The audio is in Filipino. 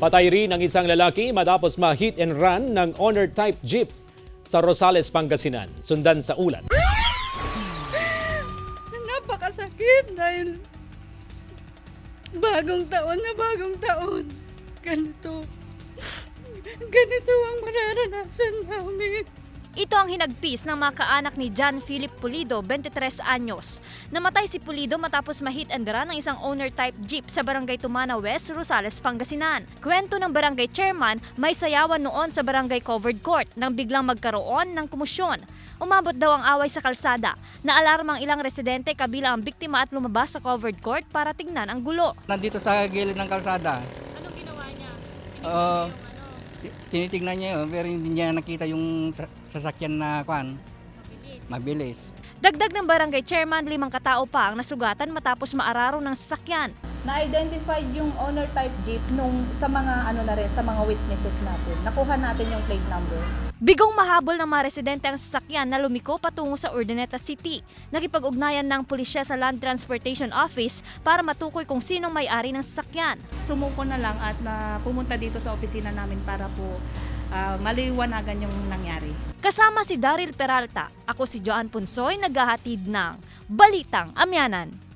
Patay rin ang isang lalaki matapos ma-hit and run ng owner-type jeep sa Rosales, Pangasinan. Sundan sa ulat. Napakasakit dahil bagong taon. Ganito ang mararanasan namin. Ito ang hinagpis ng mga kaanak ni John Philip Pulido, 23 anyos. Namatay si Pulido matapos ma-hit and run ng isang owner-type jeep sa Barangay Tumana West, Rosales, Pangasinan. Kwento ng barangay chairman, may sayawan noon sa barangay covered court nang biglang magkaroon ng komusyon. Umabot daw ang away sa kalsada. Naalarma ang ilang residente kabilang ang biktima at lumabas sa covered court para tingnan ang gulo. Nandito sa gilid ng kalsada. Anong ginawa niya? Tinitignan niya yun, pero hindi niya nakita yung sasakyan na mabilis. Dagdag ng barangay chairman, 5 katao pa ang nasugatan matapos maararo ng sasakyan. Na-identified yung owner type jeep sa mga witnesses natin. Nakuha natin yung plate number. Bigong mahabol ng mga residente ang sasakyan na lumiko patungo sa Urdaneta City. Nakipag-ugnayan ng pulisya sa Land Transportation Office para matukoy kung sinong may-ari ng sasakyan. Sumuko na lang at pumunta dito sa opisina namin para po maliwanagan yung nangyari. Kasama si Daryl Peralta, ako si Joan Punsoy, naghahatid ng Balitang Amyanan.